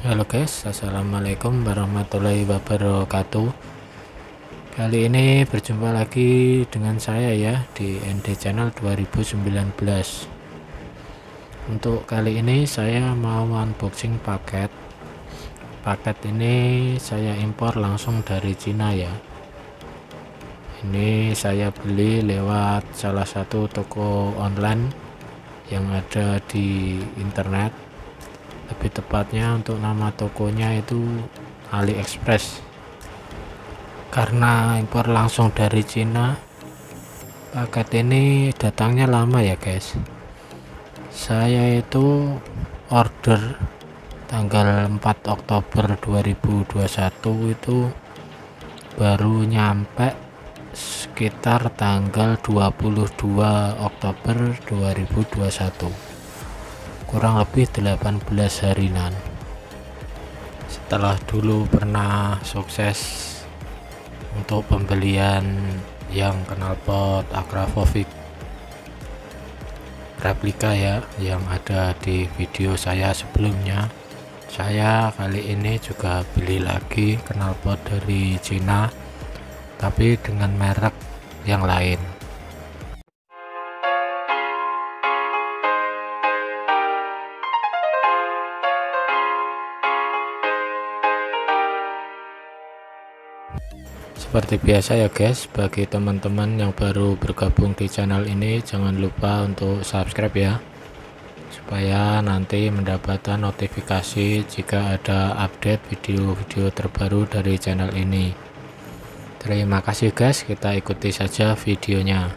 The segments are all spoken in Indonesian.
Halo guys, assalamualaikum warahmatullahi wabarakatuh. Kali ini berjumpa lagi dengan saya ya di ND Channel 2019. Untuk kali ini saya mau unboxing paket. Paket ini saya impor langsung dari Cina ya. Ini saya beli lewat salah satu toko online yang ada di internet. Lebih tepatnya untuk nama tokonya itu AliExpress. Karena impor langsung dari Cina, paket ini datangnya lama ya guys. Saya itu order tanggal 4 Oktober 2021, itu baru nyampe sekitar tanggal 22 Oktober 2021, kurang lebih 18 harian. Setelah dulu pernah sukses untuk pembelian yang knalpot Akrapovic replika ya, yang ada di video saya sebelumnya, saya kali ini juga beli lagi knalpot dari Cina tapi dengan merek yang lain. Seperti biasa ya guys, bagi teman-teman yang baru bergabung di channel ini, jangan lupa untuk subscribe ya, supaya nanti mendapatkan notifikasi jika ada update video-video terbaru dari channel ini. Terima kasih guys, kita ikuti saja videonya.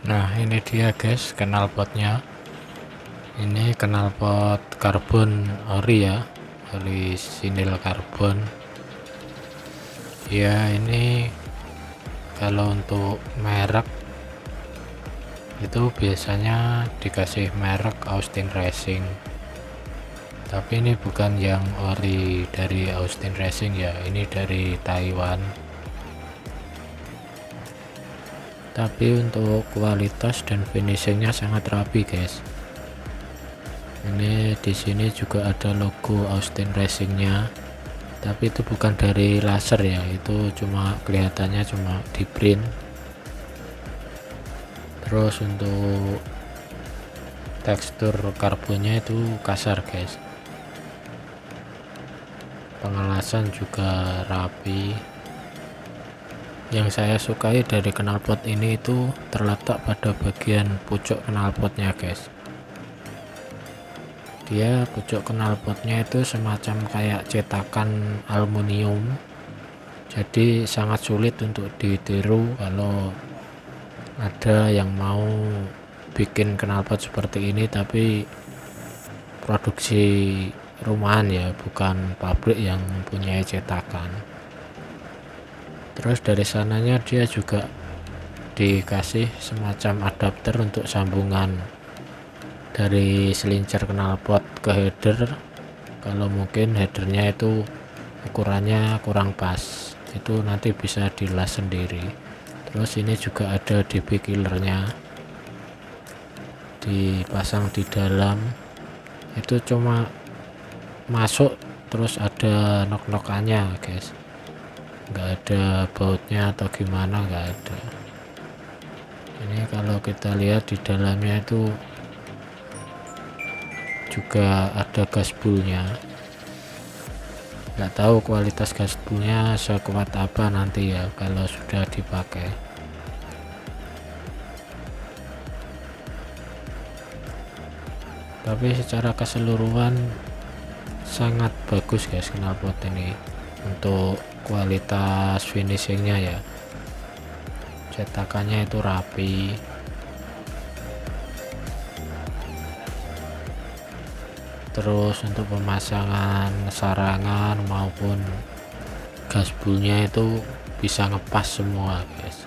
Nah ini dia guys knalpotnya. Ini knalpot karbon ori ya, orisinil karbon ya. Ini kalau untuk merek itu biasanya dikasih merek Austin Racing, tapi ini bukan yang ori dari Austin Racing ya, ini dari Taiwan. Tapi untuk kualitas dan finishingnya sangat rapi guys. Ini di sini juga ada logo Austin Racingnya, tapi itu bukan dari laser ya, itu cuma kelihatannya cuma di print. Terus untuk tekstur karbonnya itu kasar guys, pengelasan juga rapi. Yang saya sukai dari knalpot ini itu terletak pada bagian pucuk knalpotnya guys. Dia pucuk knalpotnya itu semacam kayak cetakan aluminium, jadi sangat sulit untuk ditiru kalau ada yang mau bikin knalpot seperti ini, tapi produksi rumahan ya, bukan pabrik yang mempunyai cetakan. Terus dari sananya dia juga dikasih semacam adapter untuk sambungan dari selincir knalpot ke header. Kalau mungkin headernya itu ukurannya kurang pas, itu nanti bisa dilas sendiri. Terus ini juga ada DB killernya dipasang di dalam, itu cuma masuk terus ada nok-nokannya guys, nggak ada bautnya atau gimana, nggak ada. Ini kalau kita lihat di dalamnya itu juga ada gasbulnya. Nggak tahu kualitas gasbulnya sekuat apa nanti ya kalau sudah dipakai. Tapi secara keseluruhan sangat bagus guys knalpot ini untuk kualitas finishingnya ya. Cetakannya itu rapi, terus untuk pemasangan sarangan maupun gasbulnya itu bisa ngepas semua guys.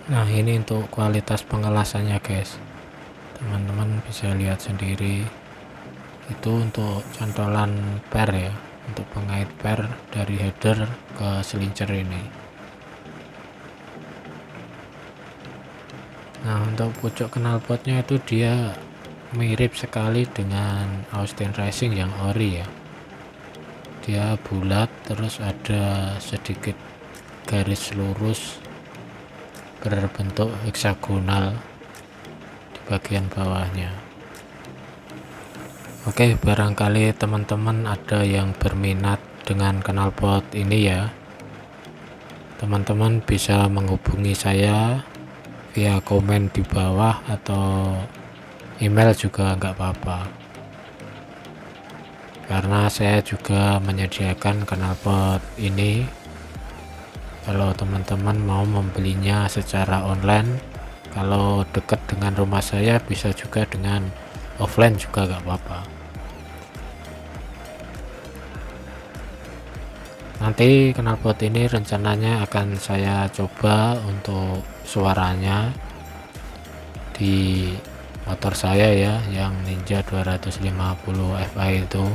Nah ini untuk kualitas pengelasannya guys, teman-teman bisa lihat sendiri. Itu untuk cantolan per ya, untuk pengait per dari header ke selincir ini. Nah untuk pucuk knalpotnya itu dia mirip sekali dengan Austin Racing yang ori ya. Dia bulat, terus ada sedikit garis lurus berbentuk heksagonal di bagian bawahnya. Oke, barangkali teman-teman ada yang berminat dengan knalpot ini ya, teman-teman bisa menghubungi saya via komen di bawah atau email juga nggak apa-apa, karena saya juga menyediakan knalpot ini. Kalau teman-teman mau membelinya secara online, kalau dekat dengan rumah saya bisa juga dengan offline juga nggak apa-apa. Nanti knalpot ini rencananya akan saya coba untuk suaranya di motor saya ya, yang Ninja 250 Fi itu.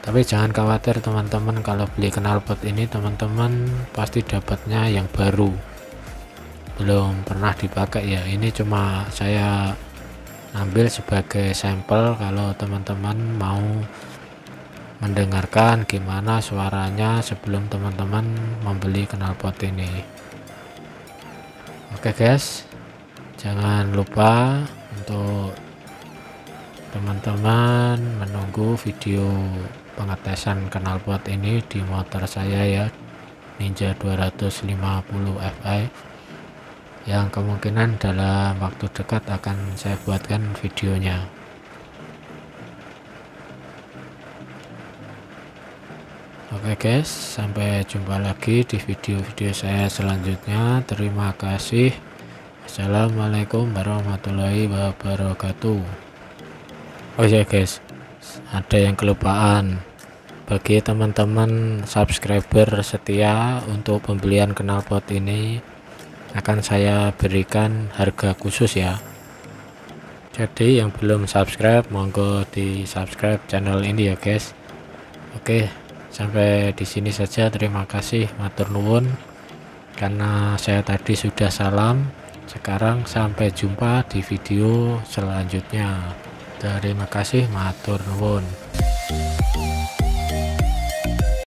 Tapi jangan khawatir teman-teman, kalau beli knalpot ini teman-teman pasti dapatnya yang baru, belum pernah dipakai ya. Ini cuma saya ambil sebagai sampel, kalau teman-teman mau mendengarkan gimana suaranya sebelum teman-teman membeli knalpot ini. Oke guys, jangan lupa untuk teman-teman menunggu video pengetesan knalpot ini di motor saya ya, Ninja 250 Fi, yang kemungkinan dalam waktu dekat akan saya buatkan videonya. Oke guys, sampai jumpa lagi di video-video saya selanjutnya. Terima kasih. Assalamualaikum warahmatullahi wabarakatuh. Oh ya guys, ada yang kelupaan. Bagi teman-teman subscriber setia, untuk pembelian knalpot ini akan saya berikan harga khusus ya. Jadi yang belum subscribe, monggo di subscribe channel ini ya guys. Oke, sampai di sini saja. Terima kasih, matur nuwun. Karena saya tadi sudah salam, sekarang sampai jumpa di video selanjutnya. Terima kasih, matur nuwun.